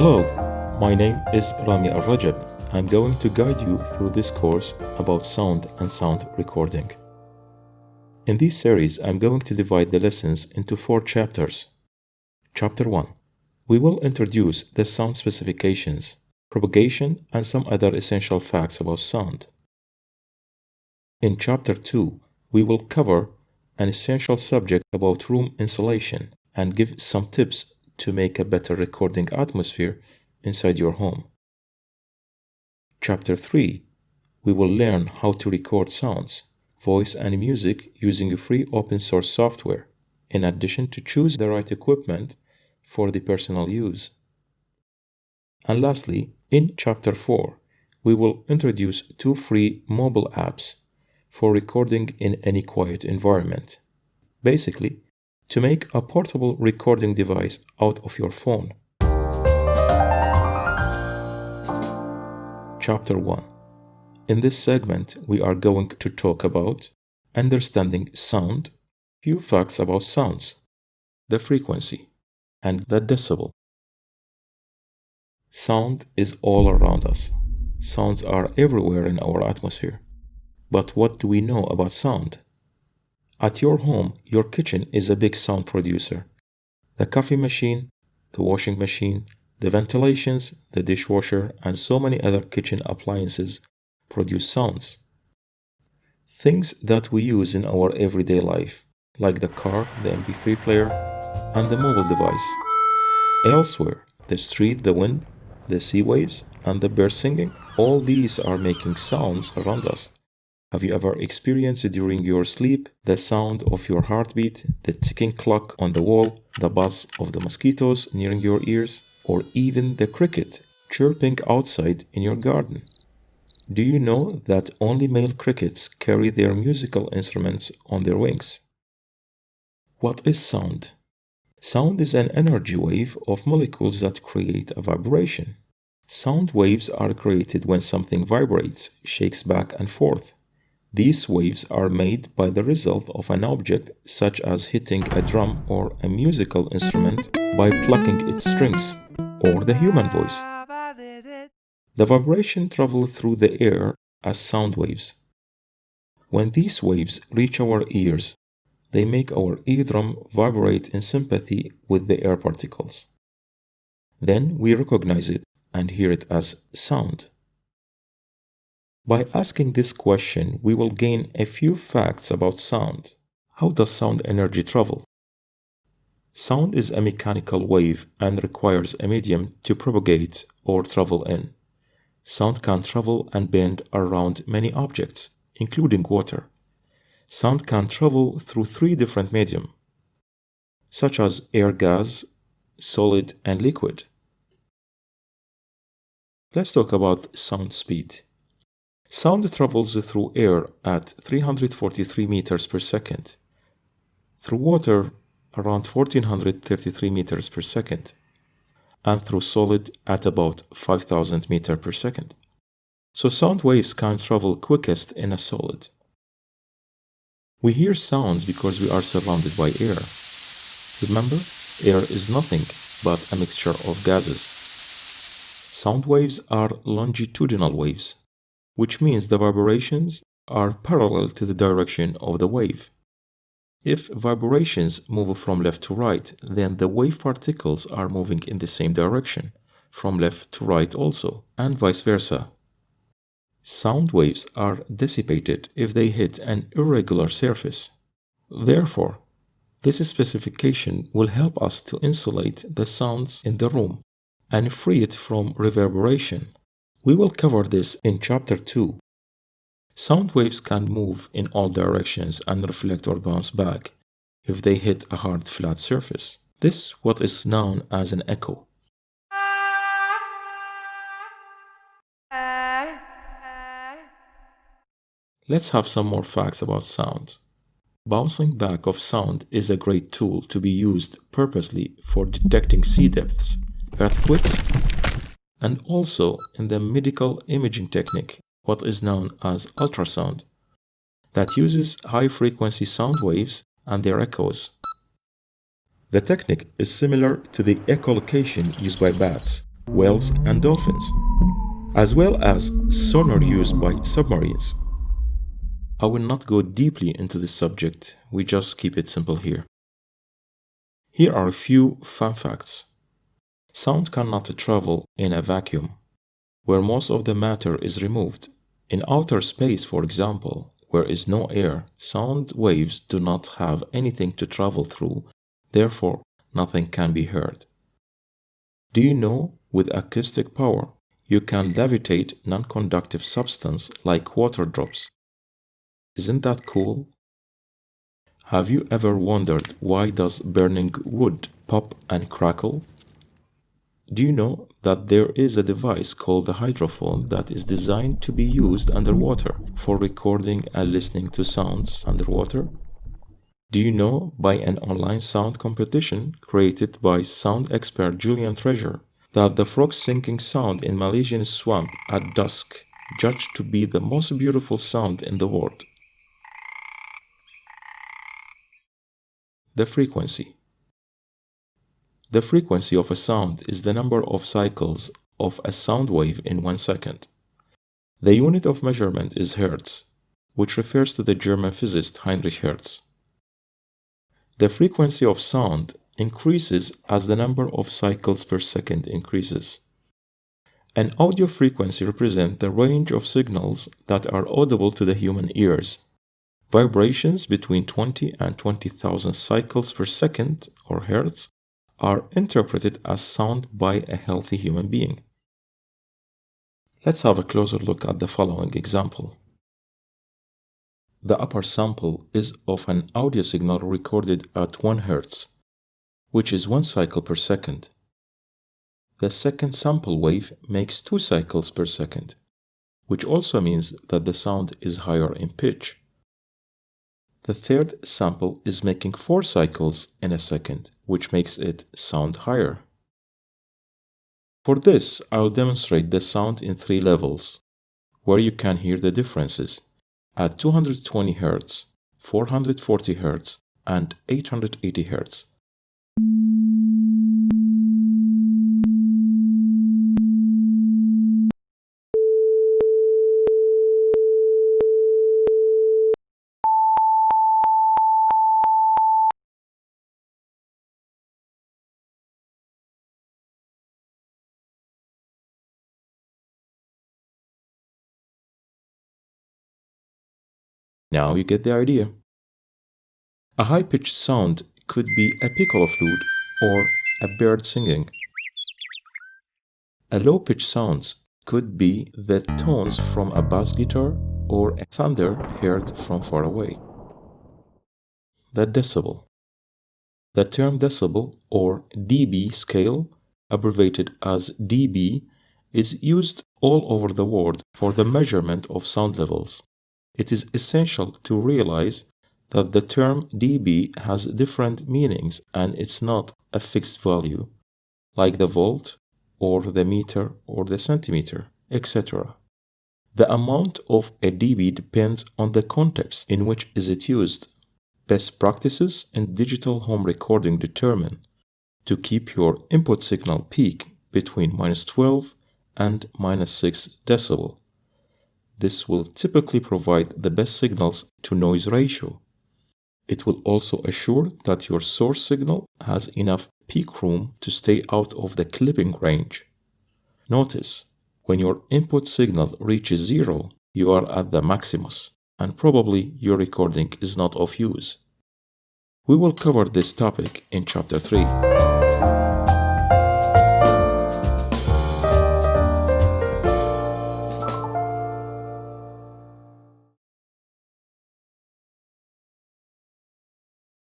Hello, my name is Rami Al-Rajab. I'm going to guide you through this course about sound and sound recording. In this series, I'm going to divide the lessons into 4 chapters. Chapter 1. We will introduce the sound specifications, propagation, and some other essential facts about sound. In Chapter 2, we will cover an essential subject about room insulation and give some tips to make a better recording atmosphere inside your home. Chapter 3, we will learn how to record sounds, voice and music using free open source software, in addition to choose the right equipment for the personal use. And lastly, in Chapter 4, we will introduce 2 free mobile apps for recording in any quiet environment. Basically, to make a portable recording device out of your phone. Chapter 1. In this segment, we are going to talk about understanding sound, few facts about sounds, the frequency, and the decibel. Sound is all around us. Sounds are everywhere in our atmosphere. But what do we know about sound? At your home, your kitchen is a big sound producer. The coffee machine, the washing machine, the ventilations, the dishwasher, and so many other kitchen appliances produce sounds. Things that we use in our everyday life, like the car, the MP3 player, and the mobile device. Elsewhere, the street, the wind, the sea waves, and the birds singing, all these are making sounds around us. Have you ever experienced during your sleep the sound of your heartbeat, the ticking clock on the wall, the buzz of the mosquitoes near your ears, or even the cricket chirping outside in your garden? Do you know that only male crickets carry their musical instruments on their wings? What is sound? Sound is an energy wave of molecules that create a vibration. Sound waves are created when something vibrates, shakes back and forth. These waves are made by the result of an object such as hitting a drum or a musical instrument by plucking its strings, or the human voice. The vibration travels through the air as sound waves. When these waves reach our ears, they make our eardrum vibrate in sympathy with the air particles. Then we recognize it and hear it as sound. By asking this question, we will gain a few facts about sound. How does sound energy travel? Sound is a mechanical wave and requires a medium to propagate or travel in. Sound can travel and bend around many objects, including water. Sound can travel through 3 different mediums, such as air, gas, solid, and liquid. Let's talk about sound speed. Sound travels through air at 343 meters per second, through water around 1433 meters per second, and through solid at about 5000 meters per second. So sound waves can travel quickest in a solid. We hear sounds because we are surrounded by air. Remember, air is nothing but a mixture of gases. Sound waves are longitudinal waves, which means the vibrations are parallel to the direction of the wave. If vibrations move from left to right, then the wave particles are moving in the same direction, from left to right also, and vice versa. Sound waves are dissipated if they hit an irregular surface. Therefore, this specification will help us to insulate the sounds in the room and free it from reverberation. We will cover this in Chapter 2. Sound waves can move in all directions and reflect or bounce back if they hit a hard flat surface. This is what is known as an echo. Let's have some more facts about sound. Bouncing back of sound is a great tool to be used purposely for detecting sea depths, earthquakes, and also in the medical imaging technique, what is known as ultrasound, that uses high-frequency sound waves and their echoes. The technique is similar to the echolocation used by bats, whales, and dolphins, as well as sonar used by submarines. I will not go deeply into this subject, we just keep it simple here. Here are a few fun facts. Sound cannot travel in a vacuum, where most of the matter is removed. In outer space, for example, where is no air, sound waves do not have anything to travel through, therefore nothing can be heard. Do you know, with acoustic power, you can levitate non-conductive substance like water drops? Isn't that cool? Have you ever wondered why does burning wood pop and crackle? Do you know that there is a device called the hydrophone that is designed to be used underwater for recording and listening to sounds underwater? Do you know, by an online sound competition created by sound expert Julian Treasure, that the frog sinking sound in Malaysian swamp at dusk judged to be the most beautiful sound in the world? The frequency. The frequency of a sound is the number of cycles of a sound wave in 1 second. The unit of measurement is Hertz, which refers to the German physicist Heinrich Hertz. The frequency of sound increases as the number of cycles per second increases. An audio frequency represents the range of signals that are audible to the human ears. Vibrations between 20 and 20,000 cycles per second, or hertz, are interpreted as sound by a healthy human being. Let's have a closer look at the following example. The upper sample is of an audio signal recorded at 1 Hz, which is 1 cycle per second. The second sample wave makes 2 cycles per second, which also means that the sound is higher in pitch. The third sample is making 4 cycles in a second, which makes it sound higher. For this, I will demonstrate the sound in 3 levels, where you can hear the differences at 220 Hz, 440 Hz, and 880 Hz. Now you get the idea. A high-pitched sound could be a piccolo flute or a bird singing. A low-pitched sound could be the tones from a bass guitar or a thunder heard from far away. The decibel. The term decibel or dB scale, abbreviated as dB, is used all over the world for the measurement of sound levels. It is essential to realize that the term dB has different meanings and it's not a fixed value, like the volt or the meter or the centimeter, etc. The amount of a dB depends on the context in which is it used. Best practices in digital home recording determine to keep your input signal peak between -12 and -6 decibel. This will typically provide the best signals to noise ratio. It will also assure that your source signal has enough peak room to stay out of the clipping range. Notice, when your input signal reaches 0, you are at the maximus, and probably your recording is not of use. We will cover this topic in Chapter 3.